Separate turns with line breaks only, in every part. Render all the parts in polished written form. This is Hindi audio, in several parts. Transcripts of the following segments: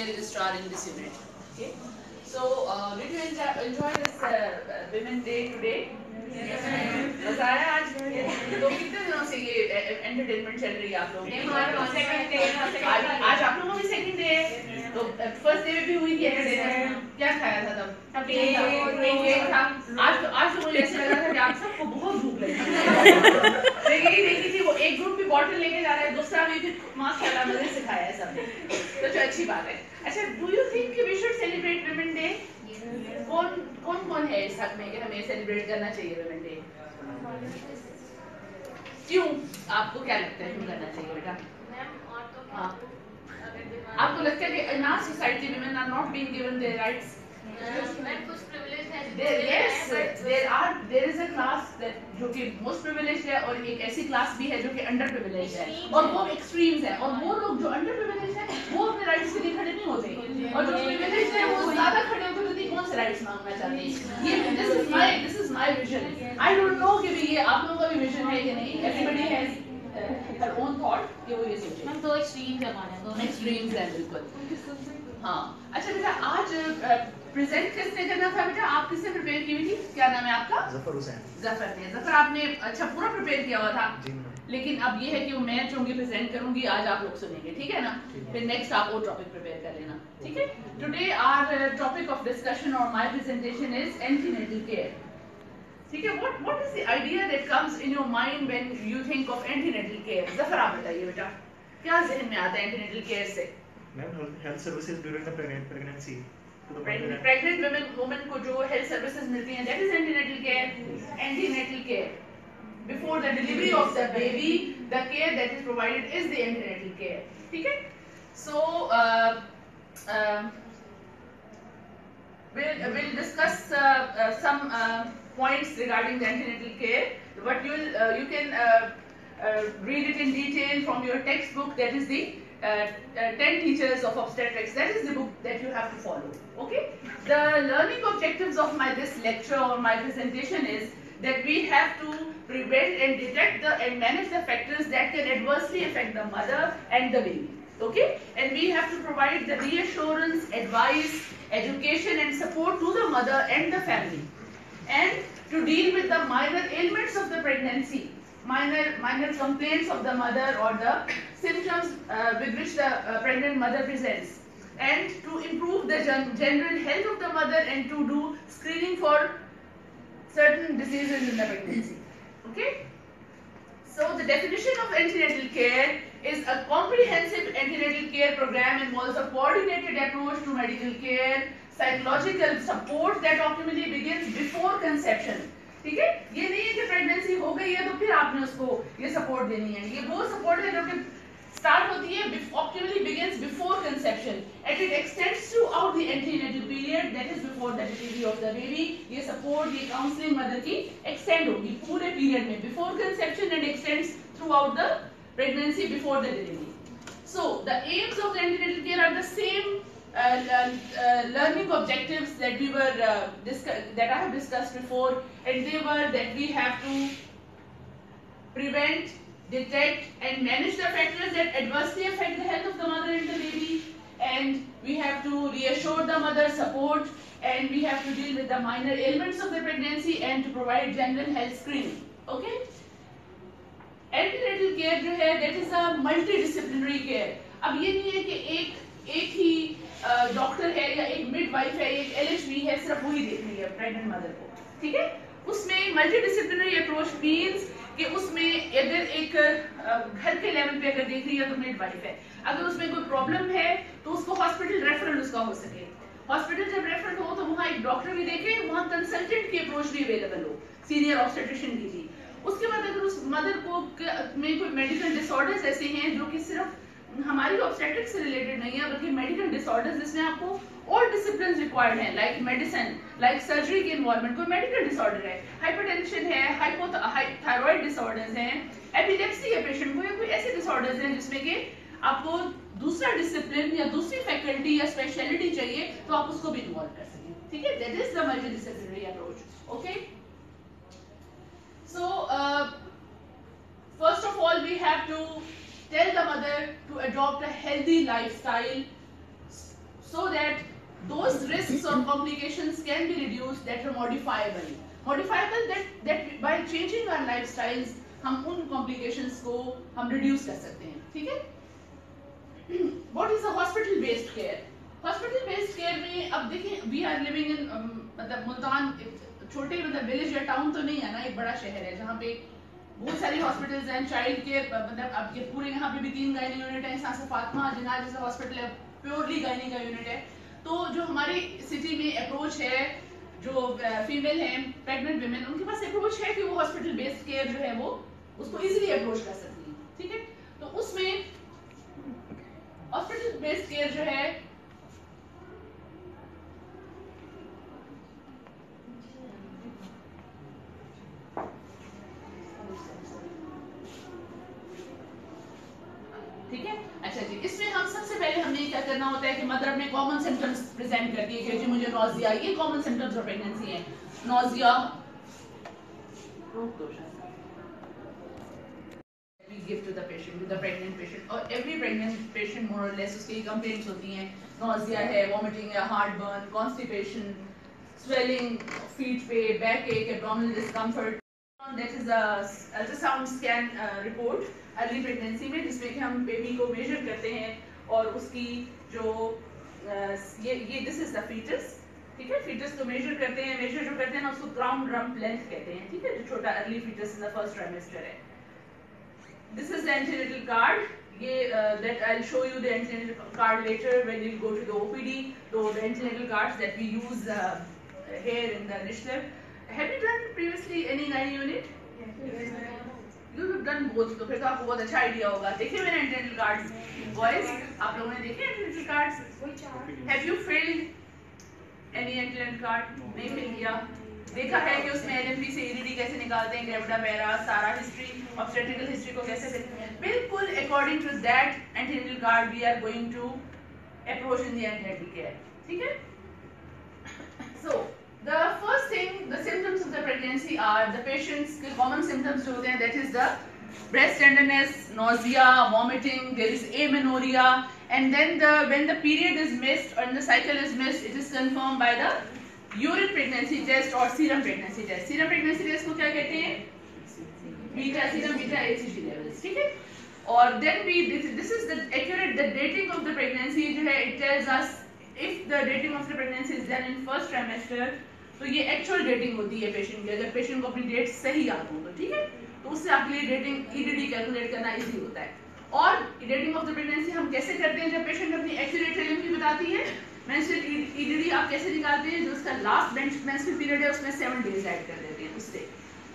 senior registrar in this unit. Okay. So, did you enjoy this Women's Day today? मजा आया आज? तो कितने दिनों से ये एंटरटेनमेंट चल रही है आप लोगों की? आज आप लोगों की सेकंड डे है, तो फर्स्ट डे में भी हुई थी एंटरटेनमेंट। क्या खाया था तब? केक था। आज तो मुझे ऐसा लगा था कि आप सबको बहुत भूख लगी थी। देखी थी वो एक ग्रुप भी बॉटल लेके जा रहा है, दूसरा भी माशाल्लाह मजे से खाया है सबने, तो अच्छी बात है। अच्छा, do you think we should celebrate women day? कौन है इस हक में कि हमें सेलिब्रेट करना चाहिए वुमेन डे? क्यों? आपको क्या लगता है क्यों करना चाहिए बेटा? हाँ, आपको लगता है कि in our society women are not being given their rights? कुछ privilege है। Yes, there is a class जो कि most privileged है और एक ऐसी क्लास भी है जो कि अंडर privileged है, और वो एक्सट्रीम्स है, और वो लोग जो अंडर privileged है वो अपने राइट्स के लिए खड़े नहीं होते, और जो privileged है वो ज्यादा खड़े होते हैं, कौन से राइट्स मांगना चाहते हैं। ये this is my vision. I don't know कि ये आप लोगों का भी विजन है कि नहीं। Everybody has her own thought कि वो ये सोचे।
हम दो एक्सट्रीम्स है हमारे, दोनों
एक्सट्रीम्स हैं बिल्कुल। हाँ, अच्छा बेटा, आज प्रेजेंट किसने करना था बेटा? आप किसने प्रिपेयर की हुई थी? क्या नाम है आपका?
जफर हुसैन।
जफर ने। जफर आपने अच्छा पूरा प्रिपेयर किया हुआ था?
जी।
लेकिन अब ये है कि मैं चूंकि प्रेजेंट करूंगी, आज आप लोग सुनेंगे, ठीक है ना? फिर नेक्स्ट आप वो टॉपिक प्रिपेयर कर लेना, ठीक है? Today our topic of discussion और my presentation is antenatal care. ठीक है? What is the idea that comes in your mind when you think of antenatal care? Zafar आप बताइए बेटा, क्या जहन में आता है एंटीनेटल केयर से?
Ma'am, health services during the pregnancy.
Pregnant women को जो हेल्थ सर्विसेज मिलती हैं, that is antenatal care. Antenatal care before the delivery of the baby, the care that is provided is the antenatal care. ठीक है? So we'll discuss some points regarding the antenatal care. But you can read it in detail from your textbook. That is the 10 Teachers of Obstetrics. That is the book that you have to follow. Okay? The learning objectives of this lecture or my presentation is that we have to prevent and detect and manage the factors that can adversely affect the mother and the baby. Okay? And we have to provide the reassurance, advice, education and support to the mother and the family. And to deal with the minor ailments of the pregnancy, minor complaints of the mother or the symptoms with which the pregnant mother presents. And to improve the general health of the mother and to do screening for certain diseases in the pregnancy. Okay? So the definition of antenatal care is a comprehensive antenatal care program involves a coordinated approach to medical care, psychological support that optimally begins before conception. ठीक है? ये नहीं है कि प्रेगनेंसी हो गई है तो फिर आपने उसको ये सपोर्ट देनी है। ये वो सपोर्ट है जो कि स्टार्ट होती है optimally begins before conception and it extends throughout the antenatal period, that is before the delivery of the baby. ये सपोर्ट, ये काउंसलिंग मदर की एक्सटेंड होगी पूरे पीरियड में before conception and extends throughout the pregnancy before the delivery. So the aims of the antenatal care are the same learning objectives that we were that I have discussed before, and they were that we have to prevent, detect and manage the factors that adversely affect the health of the mother and the baby, and we have to reassure the mother, support, and we have to deal with the minor ailments of the pregnancy and to provide general health screening. Okay? Antenatal care जो है that is a multidisciplinary care. अब ये नहीं है कि एक ही डॉक्टर है या एक मिडवाइफ है, एक LHV है, सिर्फ वही देख रही है प्रेग्नेंट मदर को, ठीक है? उसमें मल्टीडिसिप्लिनरी अप्रोच मींस कि उसमें अगर एक घर के लेवल पे अगर देख रही है तो मिडवाइफ है, अगर उसमें कोई प्रॉब्लम है तो उसको हॉस्पिटल रेफरल उसका हो सके, हॉस्पिटल जब रेफर हो तो वहाँ एक डॉक्टर भी देखे, वहाँ कंसल्टेंट की अप्रोच भी अवेलेबल हो, सीनियर ऑब्स्टेट्रिशियन की थी। उसके बाद अगर उस मदर को में कोई मेडिकल डिसऑर्डर्स ऐसे हैं जो कि सिर्फ हमारी ऑब्स्टेट्रिक्स से रिलेटेड नहीं है बल्कि मेडिकल डिसऑर्डर्स जिसमें आपको और डिसिप्लिन रिक्वायर्ड है, लाइक मेडिसिन, लाइक सर्जरी की इन्वॉल्वमेंट, कोई मेडिकल डिसऑर्डर है, हाइपरटेंशन है, थायराइड डिसऑर्डर्स हैं, एपिलेप्सी है पेशेंट को, या कोई ऐसे डिसऑर्डर्स हैं जिसमें कि आपको दूसरा डिसिप्लिन या दूसरी फैकल्टी या स्पेशलिटी चाहिए तो आप उसको भी इन्वॉल्व कर सकें, ठीक है? That is the multidisciplinary approach. Okay, so first of all we have to tell the mother to adopt a healthy lifestyle so that those risks or complications can be reduced that are modifiable that by changing our lifestyles हम उन complications को हम reduce कर सकते हैं, ठीक है? What is the hospital based care? Hospital based care में अब देखिए we are living in मतलब मुल्तान छोटे मतलब विलेज या टाउन तो नहीं है ना, एक बड़ा शहर है जहाँ पे बहुत सारी हॉस्पिटल्स हैं. चाइल्ड केयर मतलब अब ये पूरे यहाँ पे भी 3 गायनी यूनिट है. साथ फातिमा जिनाल जैसा हॉस्पिटल है, प्योरली गायनी का यूनिट है. तो जो हमारी सिटी में अप्रोच है, जो फीमेल हैं प्रेग्नेंट विमेन, उनके पास अप्रोच है कि वो हॉस्पिटल बेस्ड केयर जो है वो उसको इजीली अप्रोच कर सकती है, ठीक है? तो उसमें हॉस्पिटल बेस्ड केयर जो है ठीक है. अच्छा जी, इसमें हम सबसे पहले हमें क्या करना होता है कि मदर अपने कॉमन सिम्टम्स प्रेजेंट करती है कि जी मुझे नोजिया, ये कॉमन सिम्टम्स ऑफ प्रेगनेंसी है. Nausea we give to the patient, to the pregnant patient, or every pregnant patient more or less उसकी complaints होती हैं. नोजिया है, vomiting है, heartburn, constipation, swelling feet पे, backache, abdominal discomfort. That is a ultrasound scan report early pregnancy में, जिसमें कि हम बेबी को मेजर करते हैं और उसकी जो ये दिस इज द फीटस, ठीक है? फीटस को मेजर करते हैं. मेजर जो करते हैं ना उसको ग्राउंड रम्प लेंथ कहते हैं, ठीक है? जो छोटा early foetus in the first trimester है. This is the antenatal card. ये that I'll show you the antenatal card later when you go to the OPD. So the antenatal cards that we use here in the initiative. Have you done previously any gynae unit? Yes. You have done both, तो फिर तो आपको बहुत अच्छा आइडिया होगा. देखिए मैंने एंटीनेटल कार्ड्स, बॉयज आप लोगों ने देखे antenatal cards? Have you field any antenatal card? नहीं फिल किया. देखा है कि उसमें एलएमपी से ईडीडी कैसे निकालते हैं, ग्रेविडा वेरा, सारा हिस्ट्री, ऑब्स्टेट्रिकल हिस्ट्री को कैसे फिल. बिल्कुल according to that antenatal card we are going to approach in the antenatal care, ठीक है? So the first thing, the symptoms of the pregnancy are the patient's common symptoms जो होते हैं, that is the breast tenderness, nausea, vomiting, there is amenorrhea, and then when the period is missed or the cycle is missed, it is confirmed by the urine pregnancy test or serum pregnancy test. Serum pregnancy test को क्या कहते हैं? Beta serum, beta HCG levels, ठीक है? और then this is the accurate the dating of the pregnancy जो है, it tells us if the dating of the pregnancy is done in first trimester, तो ये एक्चुअल डेटिंग होती है पेशेंट की. अगर पेशेंट को अपनी डेट सही याद हो तो ठीक है, तो उससे आपके लिए डेटिंग ईडीडी कैलकुलेट करना इजी होता है. और डेटिंग ऑफ द प्रेगनेंसी हम कैसे करते हैं? जब पेशेंट अपनी एक्यूरेट एलएमपी बताती है, मेंस्ट्रुअल ईडीडी आप कैसे निकालते हैं? जो उसका लास्ट मेंस्ट्रुअल पीरियड है उसमें 7 डेज ऐड कर देते हैं उससे,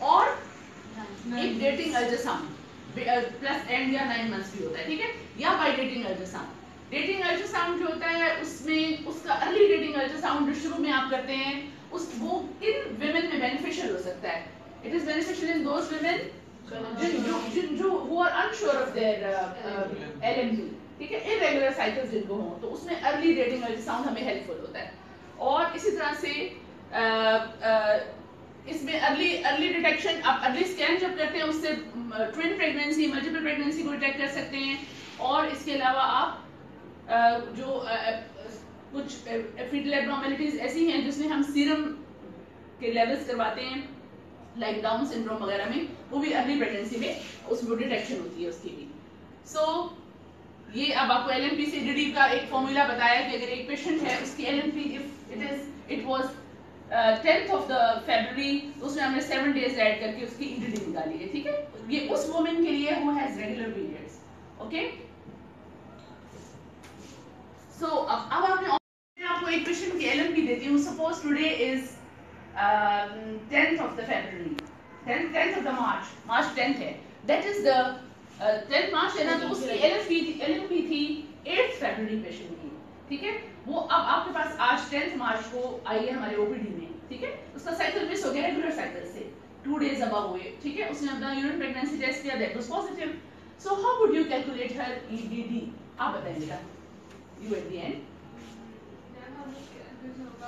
और एक डेटिंग अल्ट्रासाउंड प्लस एंड या 9 मंथ्स भी होता है, ठीक है? या by dating ultrasound. Dating ultrasound जो होता है उसमें उसका अर्ली डेटिंग अल्ट्रासाउंड जो शुरू में आप करते हैं वो इन विमेन में बेनिफिशियल हो सकता है. It is beneficial in those women जो who are unsure of their LMP, ठीक है? इरेगुलर साइकिल्स जिनको हो, तो उसमें अर्ली डेटिंग अल्ट्रासाउंड हमें हेल्पफुल होता है. और इसी तरह से इसमें अर्ली डिटेक्शन, आप अर्ली स्कैन जब करते हैं उससे ट्विन प्रेगनेंसी, मल्टीपल प्रेगनेंसी को डिटेक्ट कर सकते हैं. और इसके अलावा आप जो कुछ फीटल एब्नॉर्मैलिटीज ऐसी हैं जिसमें हम सीरम के लेवल्स करवाते हैं, लाइक डाउन सिंड्रोम वगैरह में, वो भी अर्ली प्रेगनेंसी में उसमें डिटेक्शन होती है उसकी भी. सो ये अब आपको एलएमपी से ईडीडी का एक फॉर्मूला बताया कि अगर एक पेशेंट है उसकी LMP if it was 10th of the February, तो उसमें हमने 7 डेज ऐड करके उसकी ईडीडी निकाली है, ठीक है? ये उस वुमेन के लिए who has regular periods, okay? So अब आपको एक पेशेंट की एलएमपी देती हूँ. Suppose today is 10th of the February, 10th of the March 10th है, that is the 10th March है ना, तो उसकी एलएमपी थी 8th February पेशेंट की, ठीक है? वो अब आपके पास आज 10th March को आई है हमारे ओपीडी में, ठीक है? उसका साइकिल मिस हो गया रेगुलर साइकिल से 2 डेज अबव हुए, ठीक है? उसने अपना यूरिन प्रेगनेंसी टेस्ट किया, that was positive. So how would you calculate her EDD? आप बताएं बेटा, यू एट द एंड.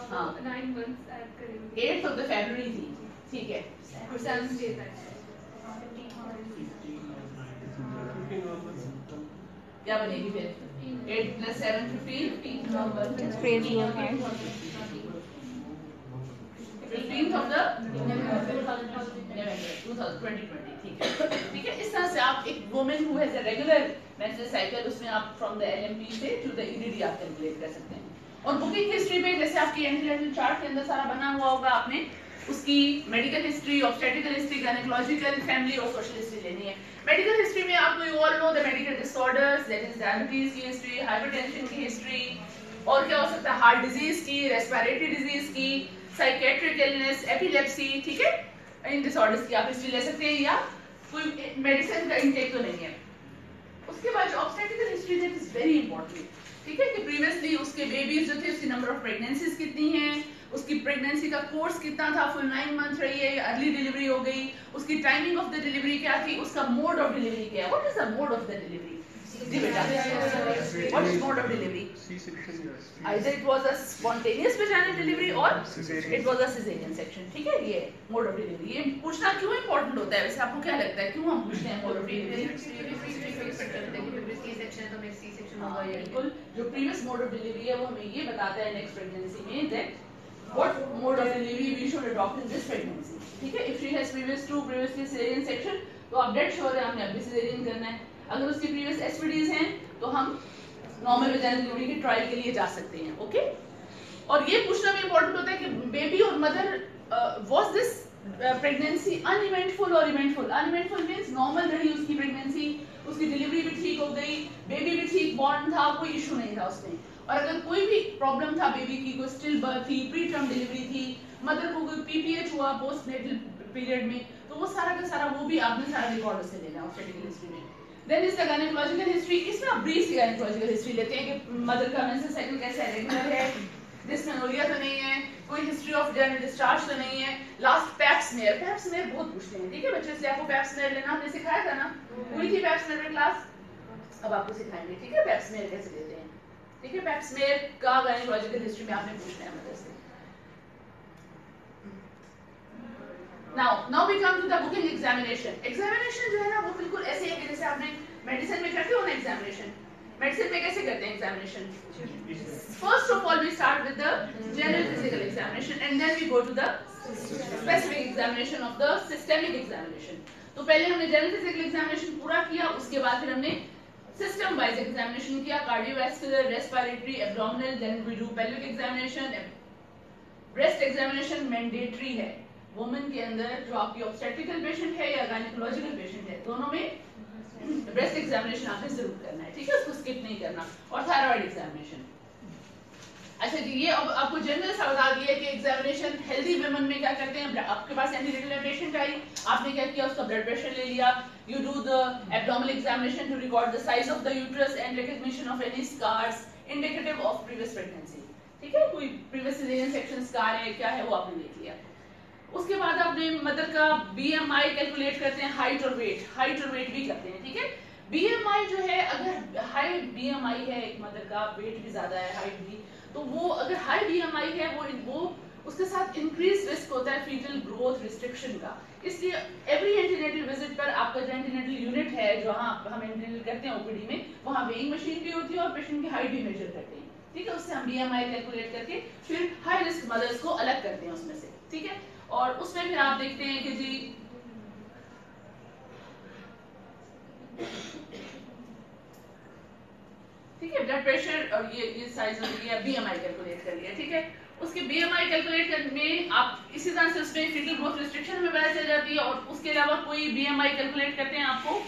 हाँ,
9 months ऐड करेंगे.
8th of the February थी, ठीक है?
7 days ऐड.
क्या बनेगी फिर? 8 plus 7 15 November.
Just praise you again.
15th of the November 2020. ठीक है इस तरह से आप एक women who has a regular menstrual cycle उसमें आप फ्रॉम द एलएमपी से टू द ईडीडी आप कैलकुलेट कर सकते हैं। और बुकिंग हिस्ट्री में जैसे आपकी एंटीनेटल चार्ट के अंदर सारा बना हुआ होगा, आपने उसकी medical history, obstetrical history, gynaecological, family और सोशल हिस्ट्री लेनी है। मेडिकल हिस्ट्री में आपको you all know the medical disorders, that is diabetes की हिस्ट्री, हाइपरटेंशन की हिस्ट्री, और क्या हो सकता है हार्ट डिजीज की, रेस्पिरेटरी डिजीज की, साइकेट्रिक इलनेस, एपिलेप्सी, ठीक है, इन डिसऑर्डर्स की आप हिस्ट्री ले सकते हैं, या कोई मेडिसिन का इंटेक तो नहीं है। उसके बाद obstetrical history that is very important, ठीक है, कि प्रीवियसली उसके बेबीज जो थे उसकी नंबर ऑफ प्रेगनेंसीज कितनी हैं, उसकी प्रेगनेंसी का कोर्स कितना था, फुल 9 मंथ रही है या अर्ली डिलीवरी हो गई, उसकी टाइमिंग ऑफ द डिलीवरी क्या थी, उसका मोड ऑफ डिलीवरी क्या है, what is the mode of the delivery. जी बेटा, what is mode of delivery?
C-section.
Either it was a spontaneous vaginal delivery or
Cesarean.
it was a cesarean section, ठीक है, ये mode of delivery। ये पूछना क्यों important होता है, वैसे आपको क्या लगता है क्यों हम पूछते हैं mode of delivery? बिल्कुल, जो previous mode of delivery है वो हमें ये बताता है next pregnancy में that what mode of delivery we should adopt in this pregnancy, ठीक है। If she has previously cesarean section तो आप डेड श्योर है हमने अभी cesarean करना है। अगर उसकी प्रीवियस एसपीडीज हैं तो हम नॉर्मल वेजाइनल डिलीवरी की ट्रायल के लिए जा सकते हैं, ओके। और ये पूछना भी इंपॉर्टेंट होता है कि बेबी और mother was this pregnancy uneventful और इवेंटफुल। अनइवेंटफुल मींस नॉर्मल रही उसकी प्रेगनेंसी, उसकी डिलीवरी भी ठीक हो गई, बेबी भी ठीक बॉर्न था, कोई इशू नहीं था उसमें। और अगर कोई भी प्रॉब्लम था बेबी की, कोई स्टिल बर्थ थी, प्री टर्म डिलीवरी थी, मदर को कोई पीपीएच हुआ पोस्ट नेटल पीरियड में, तो वो सारा का सारा वो भी आपने सारा रिकॉर्ड उससे लेना ऑब्स्टेट्रिकल हिस्ट्री में। Then is the gynecological history। इसमें आप ब्रीफ gynecological history लेते हैं कि मदर का मेंस्ट्रुअल साइकिल कैसा है, रेगुलर है, डिस्मेनोरिया तो नहीं है, कोई हिस्ट्री ऑफ जेनिटल डिस्चार्ज तो नहीं है, last pap smear. Pap smear बहुत पूछते हैं, ठीक है बच्चे, इसलिए आपको पैप स्मेयर लेना हमने सिखाया था ना, हुई थी पैप स्मेयर में क्लास, अब आपको सिखाएंगे, ठीक है, पैप स्मेयर कैसे लेते हैं, ठीक है। पैप स्मेयर का gynecological हिस्ट्री में आपने पूछना है मदर से। Now we come to the booking examination। Examination जो है ना वो बिल्कुल ऐसे है कि जैसे आपने मेडिसिन में करते हो ना एग्जामिनेशन, मेडिसिन में कैसे करते हैं examination? First of all we start with the general physical examination and then we go to the specific examination of the systemic examination। तो पहले हमने general physical examination पूरा किया, उसके बाद फिर हमने system wise examination किया, cardiovascular, respiratory, abdominal, then we do pelvic examination। breast examination mandatory है वुमेन के अंदर, जो आपकी ऑब्स्टेट्रिकल पेशेंट है या गायनेकोलॉजिकल पेशेंट है, दोनों में ब्रेस्ट एग्जामिनेशन आपने जरूर करना है, ठीक है, उसको स्किप नहीं करना। और थायराइड एग्जामिनेशन। अच्छा जी, ये अब आपको जनरल सा बता दिया कि एग्जामिनेशन हेल्दी वुमेन में क्या करते हैं। आपके पास एंटीनेटल पेशेंट आई, आपने क्या किया, उसका ब्लड प्रेशर ले लिया, you do the abdominal examination to record the size of the uterus and recognition of any scars indicative of previous pregnancy, ठीक है, कोई प्रीवियस सिजेरियन सेक्शन स्कार है क्या है वो आपने देख लिया। उसके बाद आपने मदर का बीएमआई कैलकुलेट करते हैं, हाइट और वेट भी करते हैं, ठीक है। बीएमआई जो है, अगर हाई बीएमआई है एक मदर का, वेट भी ज्यादा है, हाइट भी, तो वो अगर हाई बीएमआई है वो उसके साथ इंक्रीज रिस्क होता है फीटल ग्रोथ रिस्ट्रिक्शन का। इसलिए एवरी एंटीनेटल विजिट पर आपका जो एंटीनेटल यूनिट है जहां हम एंटीनेटल करते हैं ओपीडी में, वहां वेइंग मशीन भी होती है और पेशेंट की हाइट भी मेजर करते हैं, ठीक है। उससे हम बीएमआई कैलकुलेट करके फिर हाई रिस्क मदर्स को अलग करते हैं उसमें से, ठीक है। और उसमें फिर आप देखते हैं कि जी ठीक है, ब्लड प्रेशर और ये साइज हो गया, बीएमआई कैलकुलेट कर लिया, ठीक है। उसके बीएमआई कैलकुलेट करने में आप इसी तरह से उसमें फीटल ग्रोथ रिस्ट्रिक्शन में पता चल जाती है। और उसके अलावा कोई बीएमआई कैलकुलेट करते हैं आपको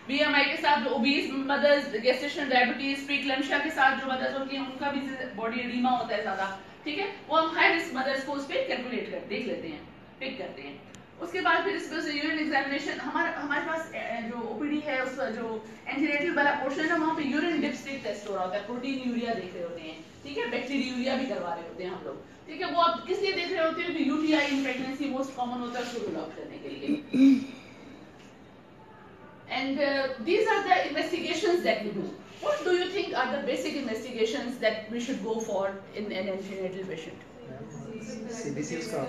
बीएमआई के साथ जो obese mothers, gestational diabetes, preeclampsia के साथ जो मदर्स होती हैं उनका भी बॉडी एडिमा होता है ज्यादा, ठीक है, वो हम हाई रिस्क मदर्स को उस पे कैलकुलेट कर देख लेते हैं, पिक करते हैं। उसके बाद फिर इसमें से यूरिन एग्जामिनेशन, हमारे पास जो ओपीडी है उसका जो एंटीनेटल वाला पोर्शन है वहां पे यूरिन डिपस्टिक टेस्ट हो रहा होता है, प्रोटीन यूरिया देख रहे होते हैं, ठीक है, बैक्टीरियूरिया भी करवा रहे होते हैं हम लोग, ठीक है। वो आप किस लिए देख रहे होते हैं कि UTI in pregnancy most common होता है, उसको रूल आउट करने के लिए। And these are the investigations that we do. What do you think are the basic investigations that we should go for in an antenatal patient?
CBC उसका,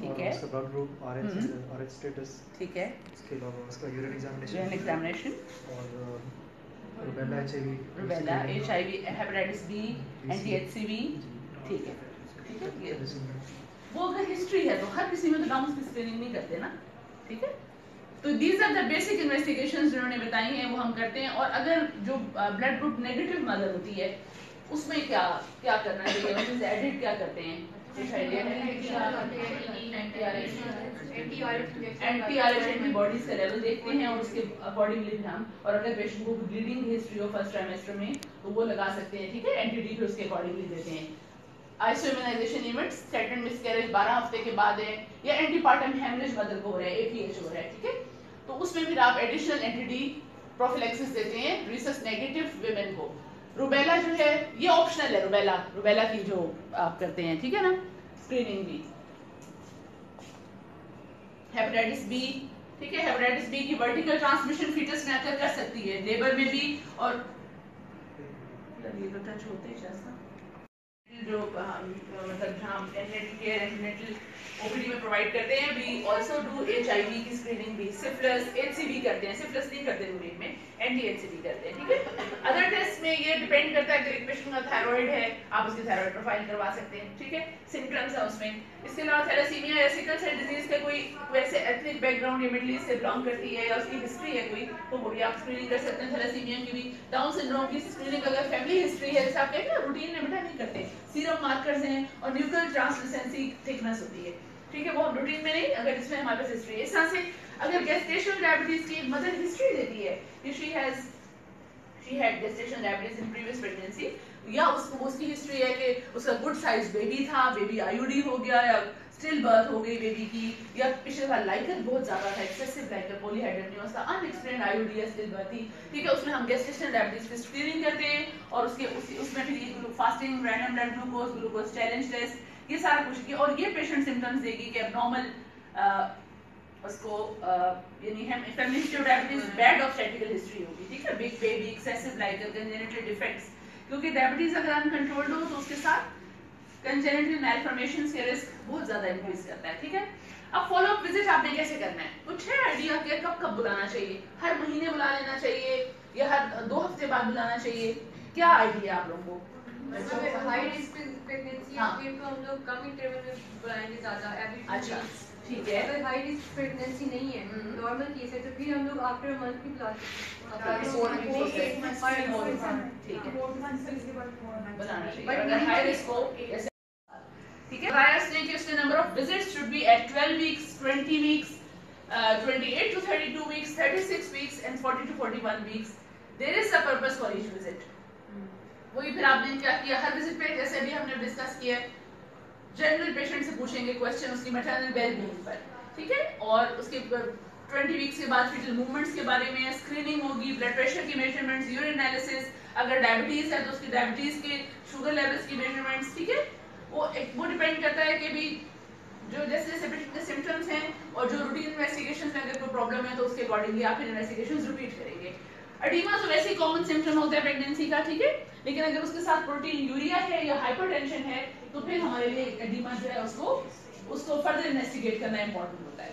ठीक
और
है,
उसका ब्लड ग्रुप, RH स्टेटस,
ठीक है,
उसके अलावा उसका यूरिन
यूरिन
एग्जामिनेशन
एग्जामिनेशन
और rubella
HIV, hepatitis B, anti-HCV, ठीक है, ये वो अगर हिस्ट्री है तो हर किसी में तो डाउन की स्क्रीनिंग नहीं करते ना, ठीक है। तो these are the basic investigations जिन्होंने बताई हैं वो हम करते हैं। और अगर जो ब्लड ग्रुप नेगेटिव मदर होती है उसमें क्या क्या करना चाहिए, उसमें एडिट क्या करते हैं, कुछ आइडिया है? एंटी-RH एंटीबॉडीज का लेवल देखते हैं और उसके अकॉर्डिंगली हम, और अगर पेशेंट को ब्लीडिंग हिस्ट्री हो फर्स्ट ट्राइमेस्टर में तो वो लगा सकते हैं, ठीक है। एंटी-डी फिर उसके अकॉर्डिंगली देते हैं। आइसोइम्यूनाइजेशन इवेंट्स, सेकंड मिसकैरेज 12 हफ्ते के बाद है, या एंटीपार्टम हेमरेज मदर को हो रहा है, APH हो रहा है, ठीक है। तो उसमें फिर आप एडिशनल एंटी-डी प्रोफिलैक्सिस देते हैं रिसस नेगेटिव विमेन को। रूबेला जो है ये ऑप्शनल है, रूबेला की जो आप करते हैं, ठीक है ना, स्क्रीनिंग भी। हेपेटाइटिस बी, ठीक है, हेपेटाइटिस बी की वर्टिकल ट्रांसमिशन फीटस में आकर कर सकती है, लेबर में भी, और ये तो टच होते ही जैसा जो मतलब जहाँ एंटीनेटल केयर एंटीनेटल ओपीडी में प्रोवाइड करते हैं। वी आल्सो डू HIV की स्क्रीनिंग भी, सिफिलिस, HCV करते हैं, सिफिलिस नहीं करते रूटीन में, anti-HCV करते हैं, ठीक है। अदर टेस्ट में ये डिपेंड करता है, अगर एक पेशेंट का थायराइड है आप उसकी थायराइड प्रोफाइल करवा सकते हैं, ठीक है, सिम्पटम्स है उसमें। इसके अलावा थैलेसीमिया या सिकल सेल डिजीज का कोई वैसे एथनिक बैकग्राउंड या मिडिल ईस्ट से बिलोंग करती है या उसकी हिस्ट्री है कोई, तो वो भी आप स्क्रीनिंग कर सकते हैं थैलेसीमिया की भी। डाउन सिंड्रोम की स्क्रीनिंग अगर फैमिली हिस्ट्री है, जैसे आप कहते हैं रूटीन में बेटा नहीं करते, सीरम मार्कर्स हैं और न्यूक्लियर ट्रांसलूसेंसी थिकनेस होती है, ठीक है, वो हम रूटीन में नहीं, अगर इसमें हमारे पास हिस्ट्री है। इस तरह से अगर गेस्टेशनल डायबिटीज की मदर हिस्ट्री देती है कि she had gestational diabetes in previous pregnancy, या उसकी हिस्ट्री है कि उसका गुड साइज बेबी था, बेबी IUD हो गया, या स्टिल बर्थ हो गई बेबी की, या पिछले साल लाइकर बहुत ज्यादा था, एक्सेसिव लाइकर, पॉलीहाइड्रोनियस था, अनएक्सप्लेन्ड IUD या स्टिल बर्थ थी, ठीक है, उसमें हम गेस्टेशनल डायबिटीज की स्क्रीनिंग करते हैं और उसमें फिर ये fasting, random blood glucose challenge test, ये सारा कुछ किया, और ये पेशेंट सिम्टम्स देगी कि एबनॉर्मल उसको यानी हम family history of diabetes bad obstetrical history होगी, ठीक है, big baby, excessive Likert, congenital defects, क्योंकि डायबिटीज अगर अनकंट्रोल्ड हो तो उसके साथ कंजेनिटल मैलफॉर्मेशंस के रिस्क बहुत ज्यादा इंक्रीज करता है, ठीक है। अब फॉलो अप विजिट आपने कैसे करना है, कुछ है आइडिया कि कब कब बुलाना चाहिए, हर महीने बुला लेना चाहिए या हर 2 हफ्ते बाद बुलाना चाहिए, क्या आइडिया आप लोगों को?
हाई रिस्क प्रेगनेंसी है फिर तो हम लोग कम इंटरवल में बुलाएंगे ज्यादा, एवरी 2 वीक्स, ठीक है। अगर हाई रिस्क प्रेगनेंसी नहीं है, नॉर्मल केस है, तो फिर हम लोग आफ्टर अ मंथ भी बुला सकते हैं,
ठीक है। Bias ने कि उसके number of visits should be at 12 weeks, 20 weeks, 28 to 32 weeks, 36 weeks and 40 to 41 weeks. There is a purpose for each visit. वही फिर आपने क्या किया, हर विजिट पे जैसे अभी हमने डिस्कस किया, जनरल पेशेंट से पूछेंगे क्वेश्चन उसकी मैटरनल वेलबीइंग पर, ठीक है, और उसके 20 वीक्स के बाद फीटल मूवमेंट्स के बारे में स्क्रीनिंग होगी, ब्लड प्रेशर की मेजरमेंट्स, यूरिन एनालिसिस, अगर डायबिटीज है तो उसकी डायबिटीज के शुगर लेवल्स की मेजरमेंट्स, ठीक है। वो डिपेंड करता है कि भी जो जैसे जैसे पेशेंट के सिम्टम्स हैं और जो रूटीन इन्वेस्टिगेशंस में अगर कोई प्रॉब्लम है तो उसके अकॉर्डिंगली आप फिर इन्वेस्टिगेशंस रिपीट करेंगे। एडीमा तो वैसे ही कॉमन सिम्टम होता है प्रेगनेंसी का, ठीक है, लेकिन अगर उसके साथ प्रोटीन यूरिया है या हाइपरटेंशन है तो फिर हमारे लिए एडीमा जो है उसको फर्दर इन्वेस्टिगेट करना इंपॉर्टेंट होता है।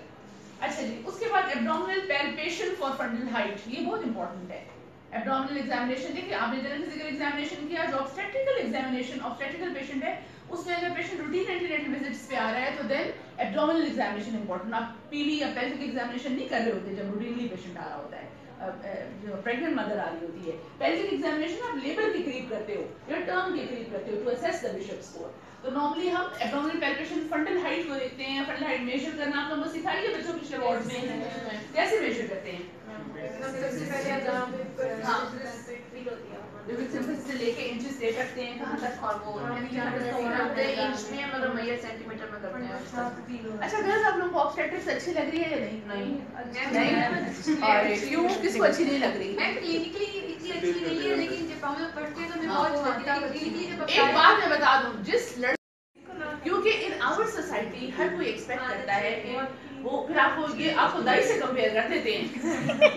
अच्छा जी, उसके बाद abdominal palpation for fundal height, ये बहुत इंपॉर्टेंट है। एब्डोमिनल एग्जामिनेशन, देखिए आपने जनरल फिजिकल एग्जामिनेशन किया, जो ऑब्स्टेट्रिकल एग्जामिनेशन ऑब्स्टेट्रिकल पेशेंट है उसमें अगर पेशेंट रूटीन एंटीनेटल विजिट्स पे आ रहा है तो देन एब्डोमिनल एग्जामिनेशन इंपॉर्टेंट। आप पीवी या पेल्विक एग्जामिनेशन नहीं कर रहे होते जब रूटीनली पेशेंट आ रहा होता है, जो प्रेग्नेंट मदर आ रही होती है। पेल्विक एग्जामिनेशन आप लेबर के करीब करते हो या टर्म के करीब करते हो to assess the Bishop score. तो नॉर्मली हम एब्डोमिनल पैल्पेशन फंडल हाइट को देखते हैं, फंडल हाइट मेजर करना आप लोगों को सिखाइए बच्चों पिछले वार्ड में कैसे मेजर करते हैं।
सबसे पहले
सिंपल से लेके इंचेस दे सकते हैं कहां तक, और वो
इंच में मतलब मेजर सेंटीमीटर में करते हैं।
अच्छा गर्ल्स, आप लोगों को ऑब्स्टेट्रिक्स अच्छी लग रही है या नहीं? और क्यों, किसको अच्छी नहीं लग रही?
मैं क्लिनिकली इतनी अच्छी नहीं है, लेकिन जब हम लोग पढ़ते हैं तो मैं बहुत क्लिनिकली जब
एक बात मैं बता दूं, जिस क्योंकि इन आवर सोसाइटी हर कोई एक्सपेक्ट करता है कि वो फिर आपको दाई से कंपेयर कर देते हैं।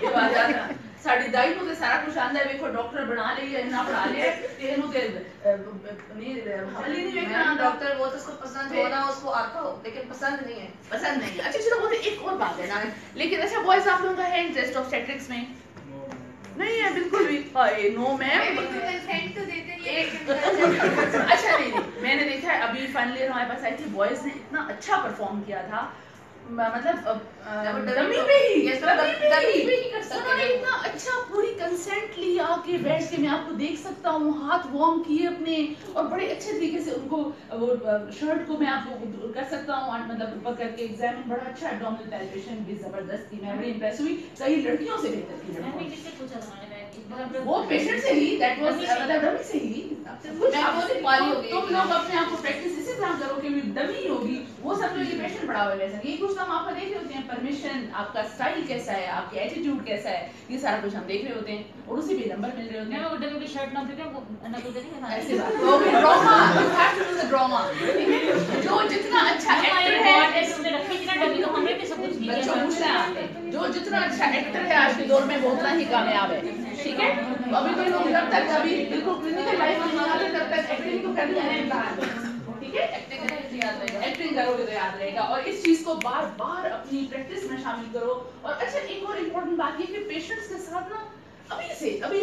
ये बात जाना साड़ी दाई को तो सारा कुछ आंदा है, देखो डॉक्टर बना लिया इतना पढ़ा लिया तेनू ते नहीं हली नहीं देखना
डॉक्टर वो तो उसको पसंद हो ना उसको आता हो, लेकिन पसंद नहीं है।
अच्छा चलो वो तो एक और बात है ना, लेकिन अच्छा बॉयज आप लोगों का है इंटरेस्ट ऑब्स्टेट्रिक्स में? नहीं है बिल्कुल भी। नो मैम,
कंसेंट तो देते नहीं है।
अच्छा नहीं, मैंने देखा है अभी फाइनल ईयर हमारे पास आई थी, बॉयज ने इतना अच्छा परफॉर्म किया था, मतलब डमी पे ही
कर सकते
उन्होंने इतना अच्छा पूरी कंसेंट ली, आके बैठ के मैं आपको देख सकता हूँ, हाथ वार्म किए अपने, और बड़े अच्छे तरीके से उनको वो शर्ट को मैं आपको कर सकता हूँ मतलब पकड़ के एग्जामिन, बड़ा अच्छा एब्डोमिनल पैल्पेशन भी जबरदस्त थी, मैं बड़ी इंप्रेस हुई, कई लड़कियों से बेहतर थी लड़कियों। वो पेशेंट से ही, दैट वाज मतलब डमी से ही, तुम लोग अपने आप को प्रैक्टिस इसी तरह करो कि डमी होगी, वो सब जो ये पेशेंट बड़ा हुआ वैसा, ये कुछ हम आपको देख रहे होते हैं, परमिशन, आपका स्टाइल कैसा है, आपकी एटीट्यूड कैसा है, ये सारा कुछ हम देख रहे होते हैं, और उसी पे नंबर मिल रहे होते हैं।
मैं वो डमी की शर्ट ना देते वो ना तो देंगे ना
ऐसे बात okay, drama, you have to do the drama, ठीक है, जो जितना अच्छा एक्टर है,
इसमें रखी थी ना डमी, तो हमने भी सब कुछ किया।
बच्चों पूछ रहे हैं आपने, जो जितना अच्छा एक्टर है आज के दौर में वो उतना ही कामयाब है, ठीक है। तो अभी तो लोग जब तक अभी बिल्कुल क्लिनिकल लाइफ में नहीं आते तब तक एक्टिंग तो करनी है इम्तिहान में, ठीक है, एक्टिंग करोगे तो याद रहेगा, और इस चीज को बार बार अपनी प्रैक्टिस में शामिल करो। और अच्छा एक और इम्पोर्टेंट बात ये कि पेशेंट्स के साथ ना अभी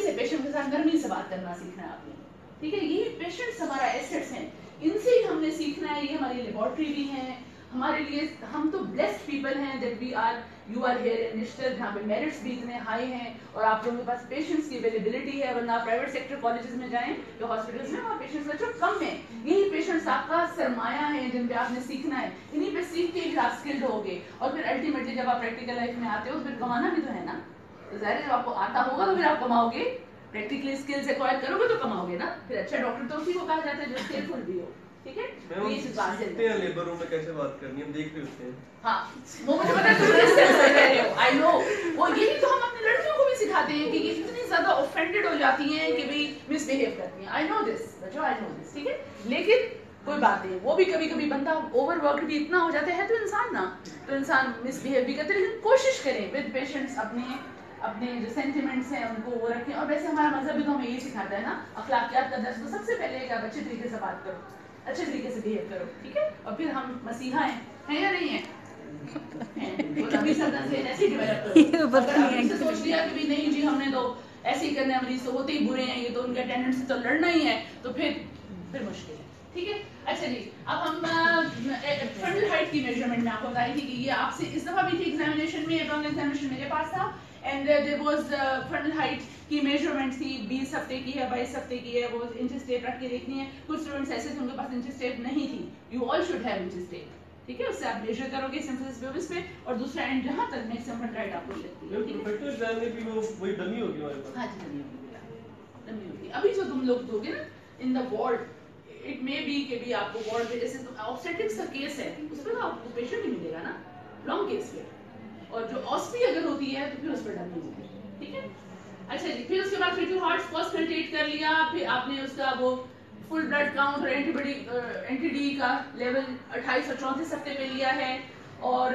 से पेशेंट के साथ नरमी से बात करना सीखना है आपने, ठीक है, ये पेशेंट्स हमारा एसेट्स हैं, इनसे ही हमने सीखना है, ये हमारी लेबोरेटरी भी है हमारे लिए, हम तो ब्लेस्ड पीपल हैं that we are, you are here in निश्चित, जहाँ पे मेरिट्स भी इतने हाई हैं, और आप लोगों के पास पेशेंट्स की अवेलेबिलिटी है, वरना प्राइवेट सेक्टर कॉलेजेस में जाएं या हॉस्पिटल्स में वहाँ पेशेंट्स बच्चों कम है, यही पेशेंट्स आपका सरमाया है जिन पे आपने सीखना है, इन्हीं पे सीख के फिर आप स्किल्ड होगे, और फिर अल्टीमेटली जब आप प्रैक्टिकल लाइफ में आते हो फिर कमाना भी तो है ना, तो जाहिर है जब आपको आता होगा तो फिर आप कमाओगे, प्रैक्टिकली स्किल्स एक्वायर करोगे तो कमाओगे ना, फिर अच्छा डॉक्टर तो उसी को कहा जाता है जो स्किलफुल भी हो, ठीक है।
तो ये बात है लेबर रूम में कैसे बात करनी है हम देख रहे होते हैं।
हाँ, वो मुझे पता है तुम डिस्कस कर रहे हो, आई नो, वो यही तो हम अपनी लड़कियों को भी सिखाते हैं कि इतनी ज्यादा ऑफेंडेड हो जाती हैं कि भाई मिसबिहेव करती हैं, आई नो दिस बच्चों, आई नो दिस, ठीक है, लेकिन कोई बात नहीं, वो भी कभी कभी बंदा ओवरवर्क भी इतना हो जाता है तो इंसान ना, तो इंसान मिसबिहेव भी करते हैं, लेकिन कोशिश करें विद पेशेंट्स अपने जो सेंटिमेंट्स हैं उनको वो रखें, और वैसे हमारा मजहब भी तो हमें ये सिखाता है ना, अखलाकियात का दर्स, तो सबसे पहले एक आप अच्छे तरीके से बात करो, अच्छे तरीके से बिहेव करो, ठीक है, और फिर हम मसीहा हैं या नहीं है, अभी सब ऐसे डेवलप करो, अगर आपने सोच लिया कि भी नहीं जी हमने तो ऐसे ही करना है, मरीज तो होते ही बुरे हैं, ये तो उनका टेंडेंसी तो लड़ना ही है, तो फिर मुश्किल है, ठीक है। अच्छा जी, अब हम फ्रंटल हाइट की मेजरमेंट में आपको बताई थी कि ये आपसे इस दफा भी थी एग्जामिनेशन में, एब्डोमिनल एग्जामिनेशन मेरे पास था, and there was frontal height की मेजरमेंट थी, 20 हफ्ते की है, 22 हफ्ते की है, वो इंचेस टेप रख के देखनी है, कुछ स्टूडेंट्स ऐसे थे उनके पास इंचेस टेप नहीं थी, you all should have inches tape, ठीक है, उससे आप मेजर करोगे सिम्फिसिस बेबिस पे, और दूसरा एंड जहां तक मैक्सिमम फ्रंट हाइट आपको लगती है, ठीक है,
प्रोफेसर एग्जाम में भी वो वही डमी होगी हमारे पास।
हां जी, डमी होगी, अभी जो तुम लोग दोगे ना in the ward, it may be कि भी आपको वार्ड में जैसे ऑब्स्टेट्रिक्स का केस है उसमें तो आपको पेशेंट ही मिलेगा ना लॉन्ग केस पे, और जो ऑस्पी अगर होती है तो फिर उस पर डमी होगी, ठीक है। अच्छा जी, फिर उसके बाद फिर हार्ट फर्स्ट कल्टिवेट कर लिया, फिर आपने उसका वो फुल ब्लड काउंट और एंटीडी का लेवल 28 और 34 हफ्ते पे लिया है, और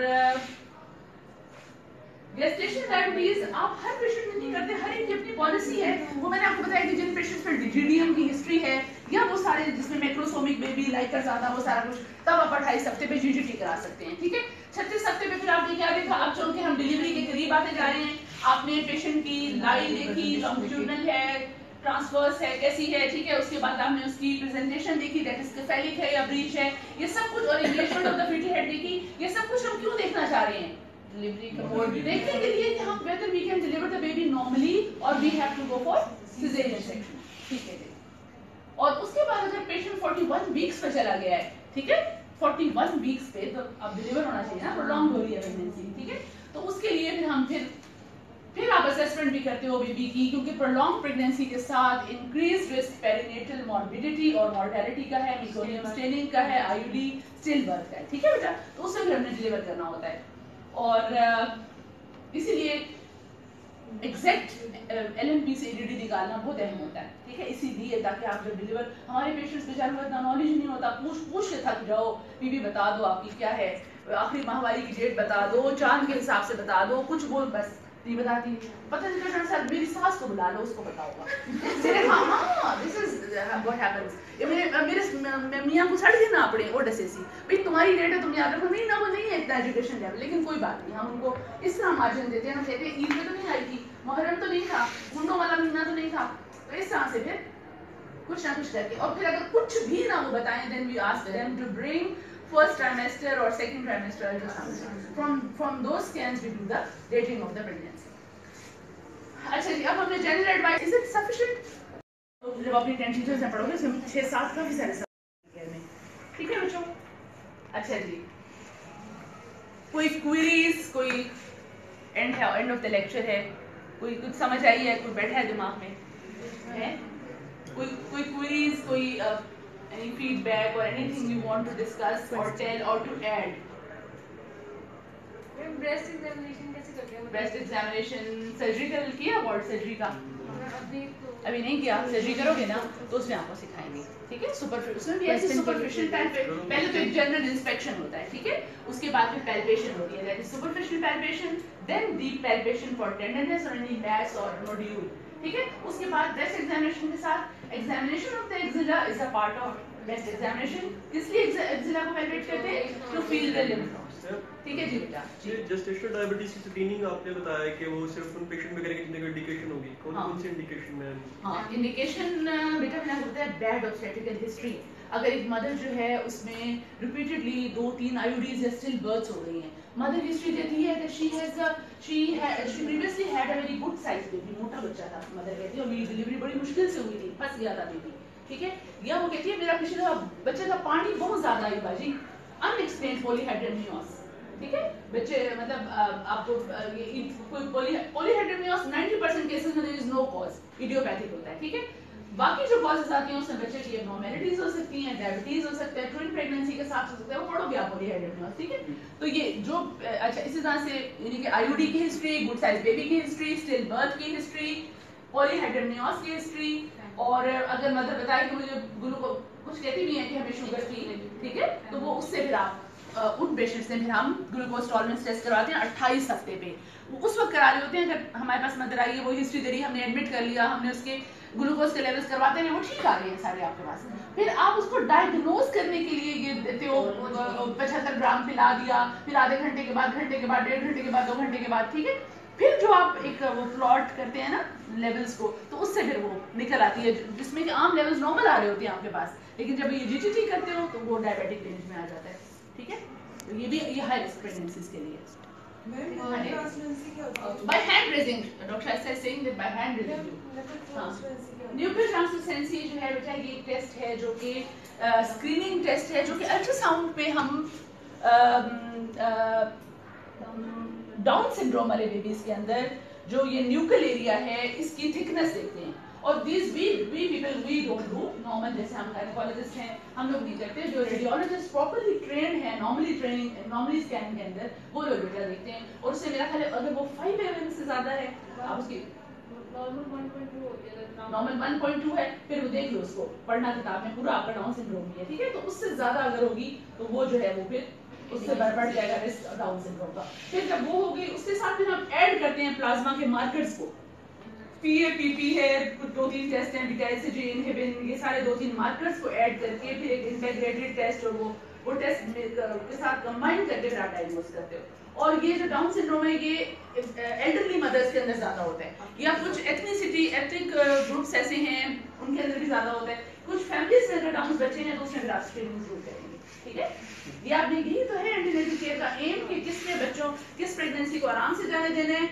गेस्टेशन डायबिटीज आप हर पेशेंट में नहीं करते, हर एक की अपनी पॉलिसी है, वो मैंने आपको बताया कि जिन पेशेंट्स में जीडीएम की हिस्ट्री है या वो सारे जिसमें मैक्रोसोमिक बेबी लाइकर ज्यादा वो सारा कुछ, तब आप 28 हफ्ते पे जीजीटी करा सकते हैं, ठीक है। 36 हफ्ते पे फिर आपने क्या देखा, अब चूंकि हम डिलीवरी के करीब आते जा रहे हैं, आपने पेशेंट की लाइन देखी, लॉन्गिट्यूडनल है, ट्रांसवर्स है, कैसी है, ठीक है, उसके बाद आपने उसकी प्रेजेंटेशन देखी, दैट इज केफेलिक है या ब्रीच है, ये सब कुछ, और engagement of the fetal head देखी, ये सब कुछ हम क्यों देखना चाह रहे हैं, डिलीवरी का मोड देखने के लिए कि हम whether we can deliver the baby normally और we have to go for caesarean section, ठीक है। और उसके बाद अगर पेशेंट 41 वीक्स पे चला गया है, ठीक है, 41 वीक्स पे तो अब डिलीवर होना चाहिए ना, प्रोलॉन्ग हो रही है प्रेगनेंसी, ठीक है, तो उसके लिए फिर हम फिर आप असेसमेंट भी करते हो बेबी की, क्योंकि प्रोलॉन्ग प्रेगनेंसी के साथ इंक्रीज रिस्क पेरिनेटल मॉर्बिडिटी और मॉर्टेलिटी का है, मेकोनियम स्टेनिंग का है, आईयूडी स्टिल बर्थ का है, ठीक है बेटा, तो उससे फिर हमने डिलीवर करना होता है, और इसीलिए एग्जैक्ट एलएमपी से ईडीडी निकालना बहुत अहम होता है, ठीक है, इसीलिए ताकि आप जब डिलीवर, हमारे पेशेंट्स बेचारों को इतना नॉलेज नहीं होता, पूछ के थक जाओ, बीबी बता दो आपकी क्या है, आखिरी माहवारी की डेट बता दो, चांद के हिसाब से बता दो, कुछ बोल बस नहीं बताती, पता नहीं चलता सर मेरी सास को बुला लो उसको बताऊंगा, दिस इज व्हाट हैपेंस, मेरे मियां को छड़ देना अपने वो डसेसी भाई तुम्हारी डेट है तुम याद रखो, नहीं ना वो नहीं है इतना एजुकेशन लेवल, लेकिन कोई बात नहीं, हम उनको इस तरह मार्जिन देते हैं, हम कहते हैं ईद में तो नहीं आई थी, मुहर्रम तो नहीं था, ऊँटों वाला महीना तो नहीं था, तो इस तरह से फिर कुछ ना कुछ करके, और फिर अगर कुछ भी ना वो बताएं, then we ask them to bring first trimester or second trimester ultrasound. From those scans we do the dating of the pregnancy. अच्छा जी, अब हमने general advice, is it sufficient? जब अपनी 10 टीचर्स में पढ़ोगे उसमें 6-7 काफी सारे सवाल में, ठीक है बच्चों? अच्छा जी, कोई क्वेरीज, कोई एंड ऑफ द लेक्चर है, कोई कुछ समझ आई है, कोई बैठा है दिमाग में है, कोई क्वेरीज, कोई any feedback or anything you want to discuss or tell or to add?
Breast examination कैसे करते हैं?
ब्रेस्ट एग्जामिनेशन सर्जिकल किया, वार्ड सर्जरी का अभी नहीं किया, सर्जरी करोगे ना तो उसमें आपको सिखाएंगे, ठीक है? उसमें भी ऐसे सुपरफिशियल पहले तो एक जनरल इंस्पेक्शन होता है, ठीक है? उसके बाद फिर पैल्पेशन होती है, that is superficial palpation, then deep palpation for tenderness और एनी मैस और नोड्यूल, ठीक है? उसके बाद ब्रेस्ट एग्जामिनेशन के साथ examination of the axilla is a part of breast examination. इसलिए एक्सिला को पैल्पेट करते हैं to feel the lymph nodes, ठीक है जी बेटा?
ये जेस्टेशनल डायबिटीज की स्क्रीनिंग आपने बताया कि वो सिर्फ उन पेशेंट में करेंगे जिनकी इंडिकेशन होगी, कौन से इंडिकेशन में?
हाँ, इंडिकेशन बेटा मैंने होता है बैड ऑब्स्टेट्रिकल हिस्ट्री। अगर एक मदर जो है उसमें रिपीटेडली 2-3 आईयूडीज या स्टिल बर्थ्स हो रही हैं, मदर हिस्ट्री देती है that she previously had a very good size baby, मोटा बच्चा था, मदर कहती है, और मेरी डिलीवरी बड़ी मुश्किल से हुई थी, फंस गया था बेबी, ठीक है? या वो कहती है मेरा पिछले बच्चे का पानी बहुत ज्यादा आई बाजी, अनएक्सप्लेन्ड पॉलीहाइड्रोमियोस, ठीक है? बच्चे मतलब आपको पॉलीहाइड्रोमियोस 90% केसेस में there is no cause, idiopathic होता है, ठीक है? बाकी जो कॉजेस आती हैं उसमें बच्चे की एब्नॉर्मैलिटीज हो सकती हैं, डायबिटीज हो सकता है, ट्विन प्रेगनेंसी के साथ हो सकता है, वो पढ़ोगे आप पॉलीहाइड्रोमियोस, ठीक है? तो ये जो अच्छा, इसी तरह से यानी कि आईयूडी की हिस्ट्री, गुड साइज बेबी की हिस्ट्री, स्टिल बर्थ की हिस्ट्री, पॉलीहाइड्रोमियोस की हिस्ट्री, और अगर मदर बताए कि मुझे कुछ कहती भी है कि हमें शुगर की, ठीक है? तो वो उससे फिर आप उन पेशेंट से फिर हम ग्लूकोज टॉलरेंस टेस्ट करवाते हैं 28 हफ्ते पे, वो उस वक्त करा रहे होते हैं जब हमारे पास मदर आई है, वो हिस्ट्री दे रही है, हमने एडमिट कर लिया, हमने उसके ग्लूकोज के लेवल्स करवाते हैं, वो ठीक आ रहे हैं सारे आपके पास, फिर आप उसको डायग्नोज करने के लिए ये देते हो 75 ग्राम पिला दिया, फिर आधे घंटे के बाद, घंटे के बाद, 1.5 घंटे के बाद, 2 घंटे के बाद, ठीक है? फिर जो आप एक वो प्लॉट करते हैं ना लेवल्स को, तो उससे फिर वो निकल आती है जिसमें कि आम लेवल्स नॉर्मल आ रहे होते हैं आपके पास, लेकिन जब ये जीटीटी करते हो तो वो डायबिटिक रेंज में आ जाता है, ठीक है? तो ये भी ये हाई रिस्क प्रेगनेंसीज के लिए बाय हैंड रेजिंग, डॉक्टर ऐसा saying that by hand raising. Nuclear translucency जो है बेटा, ये टेस्ट है जो कि स्क्रीनिंग टेस्ट है, जो कि अल्ट्रासाउंड पे हम डाउन सिंड्रोम वाले बेबीज के अंदर जो ये न्यूक्लियर एरिया है इसकी थिकनेस देखते हैं, और this we people we don't do normal, जैसे हम गायनेकोलॉजिस्ट हैं हम लोग नहीं करते, जो रेडियोलॉजिस्ट प्रॉपर्ली ट्रेन्ड है नॉर्मली स्कैनिंग के अंदर वो लोग बेटा देखते हैं, और उससे मेरा ख्याल है अगर वो 5 mm से ज्यादा है, आप उसकी नॉर्मल 1.2 है, फिर वो देख लो, उसको पढ़ना किताब में पूरा आपका डाउन सिंड्रोम है, ठीक है? तो उससे ज्यादा अगर होगी तो वो जो है वो फिर उससे बढ़ जाएगा रिस्क डाउन सिंड्रोम का। फिर जब वो होगी उसके साथ फिर हम ऐड करते हैं प्लाज्मा के मार्कर्स को, PAPP है, 2-3 टेस्ट हैं, बीटा एसिजी इनहिबिन, ये सारे 2-3 मार्कर्स को ऐड करके फिर एक इंटीग्रेटेड टेस्ट, और वो टेस्ट के साथ कंबाइन करके फिर आप डायग्नोज करते हो। और ये जो डाउन सिंड्रोम है ये एल्डरली मदर्स के अंदर ज्यादा होता है, या कुछ एथनिक ग्रुप्स ऐसे हैं उनके अंदर भी ज्यादा होता है, कुछ फैमिलीज में अगर डाउन बच्चे हैं तो उसमें फिर आप स्क्रीनिंग जरूर करेंगे, ठीक है? ये आपने यही तो है एंटीनेटल केयर का एम कि किसने बच्चों किस प्रेगनेंसी को आराम से जाने देना है,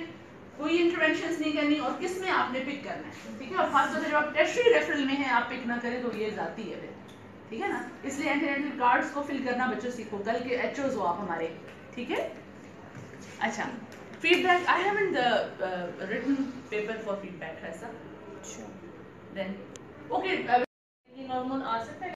कोई इंटरवेंशंस नहीं करनी, और किस में आपने पिक करना है, ठीक है? और खासतौर से जब आप टेरशरी रेफरल में हैं आप पिक ना करें तो ये जाती है फिर, ठीक है ना? इसलिए एंटीनेटल कार्ड्स को फिल करना बच्चों सीखो, कल के एचओज हो आप हमारे, ठीक है? अच्छा, feedback, I haven't the written paper for feedback, ऐसा देन ओके, नॉर्मल आ सकता है,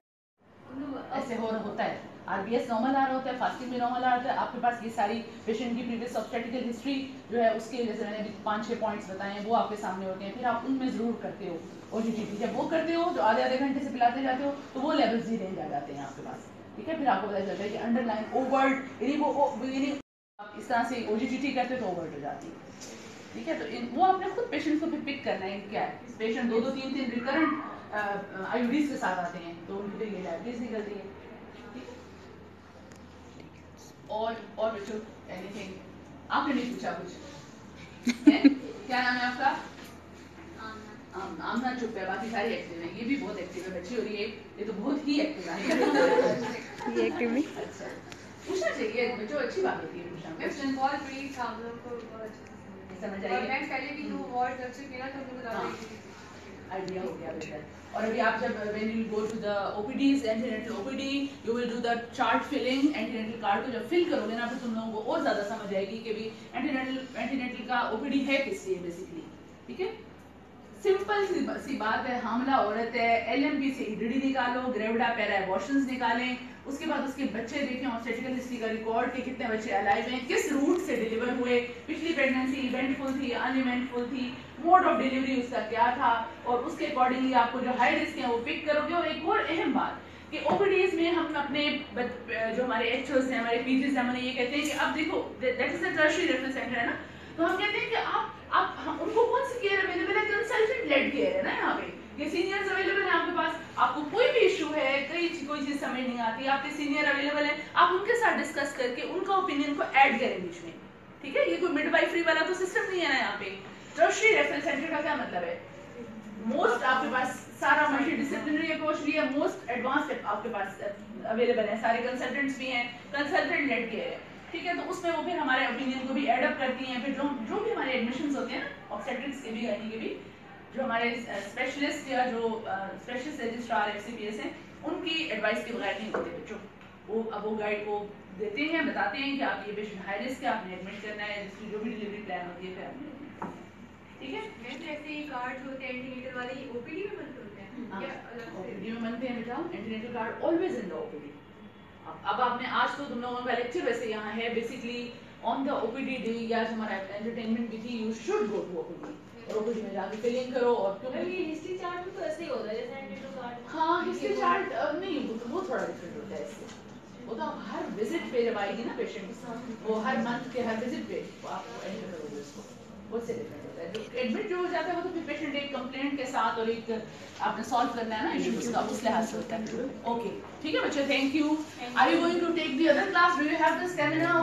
ऐसे होता है, आरबीएस नॉर्मल आ रहा होता है, फास्टिंग भी नॉर्मल आ रहा होता है, आपके पास ये सारी पेशेंट की प्रीवियस ऑब्स्टेट्रिकल हिस्ट्री जो है उसके जैसे मैंने अभी 5-6 पॉइंट्स बताए हैं वो आपके सामने होते हैं, फिर आप उनमें जरूर करते हो ओजीटीटी, जब वो करते हो जो आधे घंटे से पिलाते जाते हो तो वो लेवल्स ही रेंज आ जाते हैं आपके पास, ठीक है? फिर आपको पता चलता है कि अंडरलाइन ओवर्ट यानी आप इस तरह से ओजीटीटी करते तो ओवर्ट हो जाती है, ठीक है? तो वो आपने खुद पेशेंट को फिर पिक करना है, क्या है पेशेंट 2-3 रिकरेंट आईयूडीज के साथ आते हैं तो उनके लिए डायबिटीज निकलती है, और बच्चों एनीथिंग आपने नहीं पूछा कुछ? क्या नाम है आपका? आमना चुप है, बाकी सारी एक्टिव है। ये भी बहुत एक्टिव है बच्ची, और ये तो बहुत ही एक्टिव है।
ये एक्टिव नहीं।
अच्छा, पूछना चाहिए बच्चों, अच्छी बात होती है पूछना।
क्वेश्चन बहुत ब्रीफ था, हम लोग को बहुत अच्छे से
समझ
और
आई।
मैं पहले भी 2 अवार्ड लेक्चर किया तो हमको बता रही थी
आइडिया हो गया बेटा। और अभी आप जब when you go to the OPDs, antenatal OPD, you will do the chart filling। antenatal card को जब फिल करोगे ना, फिर तुम लोगों को और ज्यादा समझ आएगी कि भी antenatal का OPD है किस लिए बेसिकली। ठीक है, सिंपल सी बात है, हामला औरत है, LMP से EDD निकालो, ग्रेविडा पैरा एबॉर्शंस निकालें, उसके बाद उसके बच्चे देखें, ऑब्स्टेट्रिकल हिस्ट्री का रिकॉर्ड के कितने बच्चे अलाइव हैं, किस रूट से डिलीवर हुए, पिछली प्रेगनेंसी इवेंटफुल थी, अनइवेंटफुल थी, मोड ऑफ डिलीवरी उसका क्या था, और उसके अकॉर्डिंगली आपको जो हाई रिस्क है वो पिक करोगे। और एक और अहम बात कि ओपीडीज में हम अपने जो हमारे एक्चुअल्स हैं, हमारे पीजीज हैं, हमें ये कहते हैं कि अब देखो that is the tertiary referral centre है ना, तो हम कहते हैं कि आप उनको कौन सी केयर अवेलेबल है, कंसल्टेंट लेड केयर है ना यहाँ पे, ये सीनियर्स अवेलेबल है आपके पास, आपको कोई भी इशू है, कोई चीज समझ नहीं आती, आपके सीनियर अवेलेबल है, आप उनके साथ डिस्कस करके उनका ओपिनियन को ऐड करें बीच में। ठीक है, ये कोई मिडवाइफरी वाला तो सिस्टम नहीं है ना यहाँ पे। टर्शियरी रेफरल सेंटर का क्या मतलब है, मोस्ट आपके पास सारा मल्टी डिसिप्लिनरी अप्रोच भी है, मोस्ट एडवांस्ड आपके पास अवेलेबल है, सारे कंसल्टेंट्स भी हैं, कंसल्टेंट लेड केयर है। ठीक है, तो उसमें वो फिर हमारे ओपिनियन को भी एड अप करती हैं, फिर जो भी हमारे एडमिशंस होते हैं ना, ऑब्स्टेट्रिक्स के भी, गायनी के भी, जो हमारे स्पेशलिस्ट या जो स्पेशलिस्ट रजिस्ट्रार FCPS हैं, उनकी एडवाइस के बगैर नहीं होते बच्चों। वो गाइड को देते हैं, बताते हैं कि आप ये पेशेंट हाई रिस्क है, आपने एडमिट करना है, जिसकी जो भी डिलीवरी प्लान होती है फिर आपने। ठीक है,
ऐसे कार्ड होते हैं एंटीनेटल वाले, ये ओपीडी में बनते होते हैं या अलग से?
ओपीडी में बनते हैं बेटा, antenatal card always in the OPD. अब आपने आज तो तुम लोगों का लेक्चर वैसे यहाँ है basically on the OPD day, या हमारा एंटरटेनमेंट भी थी, you should go to OPD, और ओपीडी में जाके फिलिंग करो। और क्योंकि
ये हिस्ट्री चार्ट में तो ऐसे ही होता है जैसे एंटीनेटल कार्ड।
हाँ, हिस्ट्री चार्ट नहीं, वो थोड़ा डिफरेंट होता है इससे, वो तो आप हर विजिट पे जब आएगी ना पेशेंट, वो हर मंथ के हर विजिट पे आप एंटर करोगे उसको, वो से डिफरेंट होता है। जो एडमिट जो हो जाता है वो तो फिर पेशेंट एक कंप्लेंट के साथ और एक आपने सॉल्व करना है ना इशू उसका, उस लिहाज से होता है। ओके, ठीक है बच्चे, thank you. Are you going to take the other class, do you have the stamina?